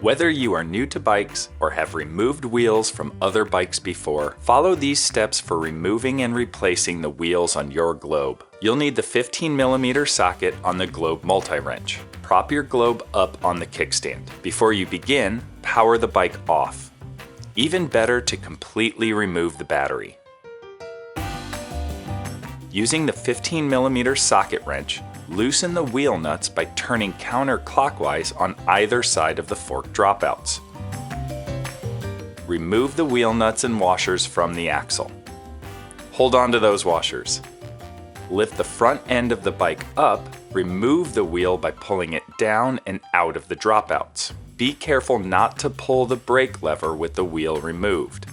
Whether you are new to bikes or have removed wheels from other bikes before, follow these steps for removing and replacing the wheels on your Globe. You'll need the 15mm socket on the Globe multi-wrench. Prop your Globe up on the kickstand. Before you begin, power the bike off. Even better to completely remove the battery. Using the 15mm socket wrench, loosen the wheel nuts by turning counterclockwise on either side of the fork dropouts. Remove the wheel nuts and washers from the axle. Hold on to those washers. Lift the front end of the bike up, remove the wheel by pulling it down and out of the dropouts. Be careful not to pull the brake lever with the wheel removed.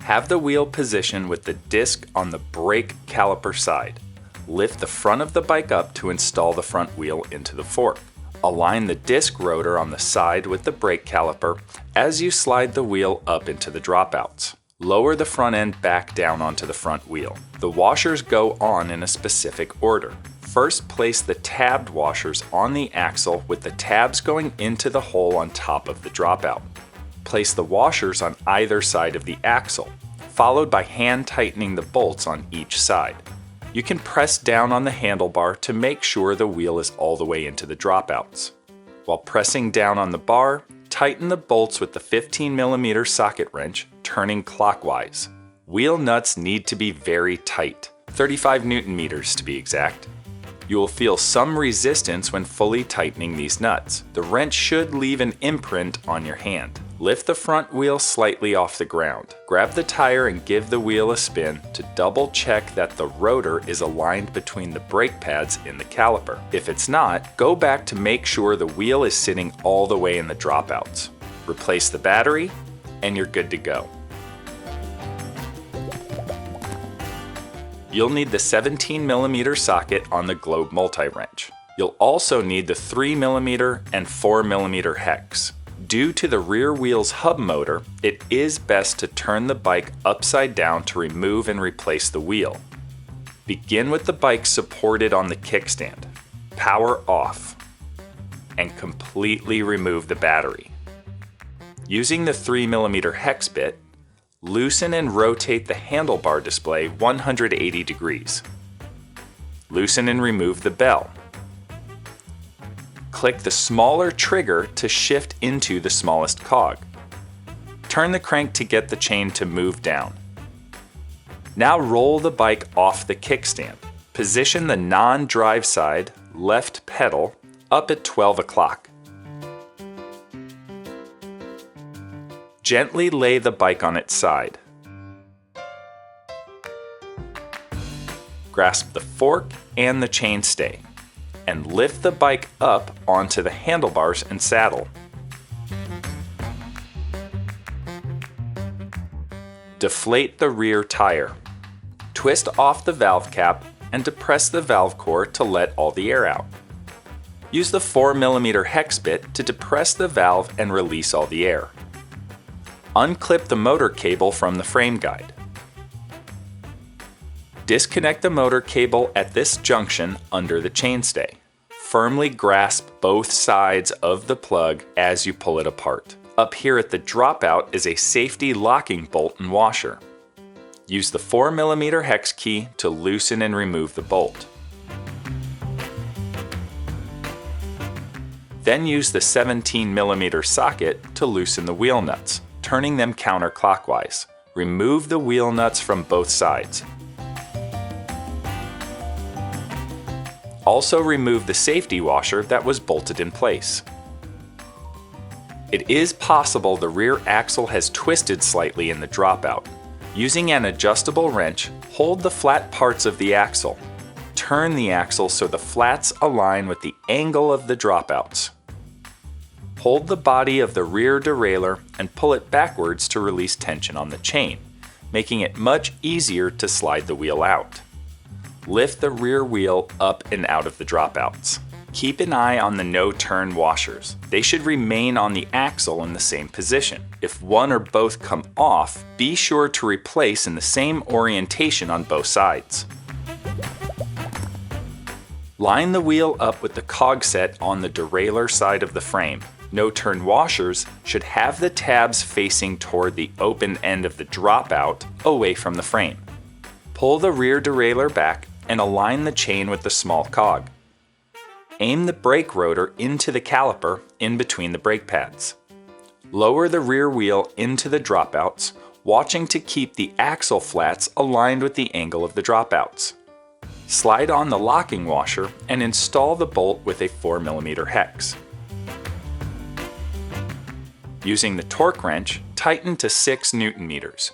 Have the wheel positioned with the disc on the brake caliper side. Lift the front of the bike up to install the front wheel into the fork. Align the disc rotor on the side with the brake caliper as you slide the wheel up into the dropouts. Lower the front end back down onto the front wheel. The washers go on in a specific order. First, place the tabbed washers on the axle with the tabs going into the hole on top of the dropout. Place the washers on either side of the axle, followed by hand tightening the bolts on each side. You can press down on the handlebar to make sure the wheel is all the way into the dropouts. While pressing down on the bar, tighten the bolts with the 15mm socket wrench, turning clockwise. Wheel nuts need to be very tight, 35 Nm to be exact. You will feel some resistance when fully tightening these nuts. The wrench should leave an imprint on your hand. Lift the front wheel slightly off the ground. Grab the tire and give the wheel a spin to double check that the rotor is aligned between the brake pads in the caliper. If it's not, go back to make sure the wheel is sitting all the way in the dropouts. Replace the battery, and you're good to go. You'll need the 17mm socket on the Globe multi-wrench. You'll also need the 3mm and 4mm hex. Due to the rear wheel's hub motor, it is best to turn the bike upside down to remove and replace the wheel. Begin with the bike supported on the kickstand. Power off. And completely remove the battery. Using the 3mm hex bit, loosen and rotate the handlebar display 180 degrees. Loosen and remove the bell. Click the smaller trigger to shift into the smallest cog. Turn the crank to get the chain to move down. Now roll the bike off the kickstand. Position the non-drive side left pedal up at 12 o'clock. Gently lay the bike on its side. Grasp the fork and the chainstay, and lift the bike up onto the handlebars and saddle. Deflate the rear tire. Twist off the valve cap and depress the valve core to let all the air out. Use the 4mm hex bit to depress the valve and release all the air. Unclip the motor cable from the frame guide. Disconnect the motor cable at this junction under the chainstay. Firmly grasp both sides of the plug as you pull it apart. Up here at the dropout is a safety locking bolt and washer. Use the 4mm hex key to loosen and remove the bolt. Then use the 17mm socket to loosen the wheel nuts, turning them counterclockwise. Remove the wheel nuts from both sides. Also remove the safety washer that was bolted in place. It is possible the rear axle has twisted slightly in the dropout. Using an adjustable wrench, hold the flat parts of the axle. Turn the axle so the flats align with the angle of the dropouts. Hold the body of the rear derailleur and pull it backwards to release tension on the chain, making it much easier to slide the wheel out. Lift the rear wheel up and out of the dropouts. Keep an eye on the no-turn washers. They should remain on the axle in the same position. If one or both come off, be sure to replace in the same orientation on both sides. Line the wheel up with the cog set on the derailleur side of the frame. No-turn washers should have the tabs facing toward the open end of the dropout away from the frame. Pull the rear derailleur back and align the chain with the small cog. Aim the brake rotor into the caliper in between the brake pads. Lower the rear wheel into the dropouts, watching to keep the axle flats aligned with the angle of the dropouts. Slide on the locking washer and install the bolt with a 4mm hex. Using the torque wrench, tighten to 6 Nm.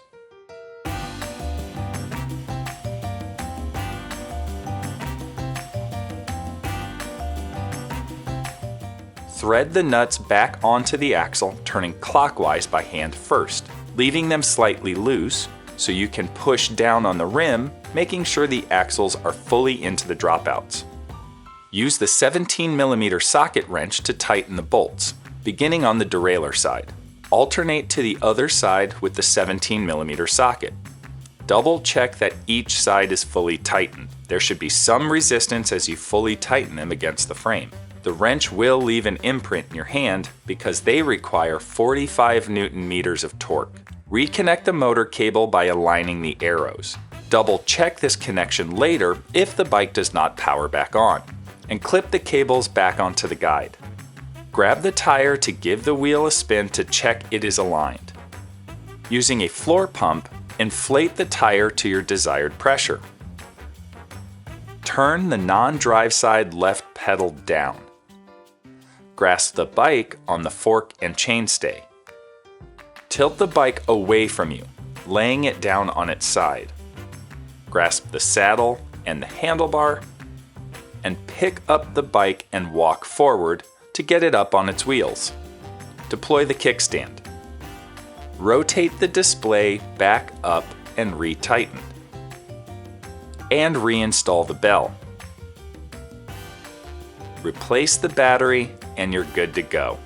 Thread the nuts back onto the axle, turning clockwise by hand first, leaving them slightly loose so you can push down on the rim, making sure the axles are fully into the dropouts. Use the 17mm socket wrench to tighten the bolts, beginning on the derailleur side. Alternate to the other side with the 17mm socket. Double check that each side is fully tightened. There should be some resistance as you fully tighten them against the frame. The wrench will leave an imprint in your hand because they require 45 Nm of torque. Reconnect the motor cable by aligning the arrows. Double check this connection later if the bike does not power back on, and clip the cables back onto the guide. Grab the tire to give the wheel a spin to check it is aligned. Using a floor pump, inflate the tire to your desired pressure. Turn the non-drive side left pedal down. Grasp the bike on the fork and chainstay. Tilt the bike away from you, laying it down on its side. Grasp the saddle and the handlebar, and pick up the bike and walk forward to get it up on its wheels. Deploy the kickstand. Rotate the display back up and retighten. And reinstall the bell. Replace the battery and you're good to go.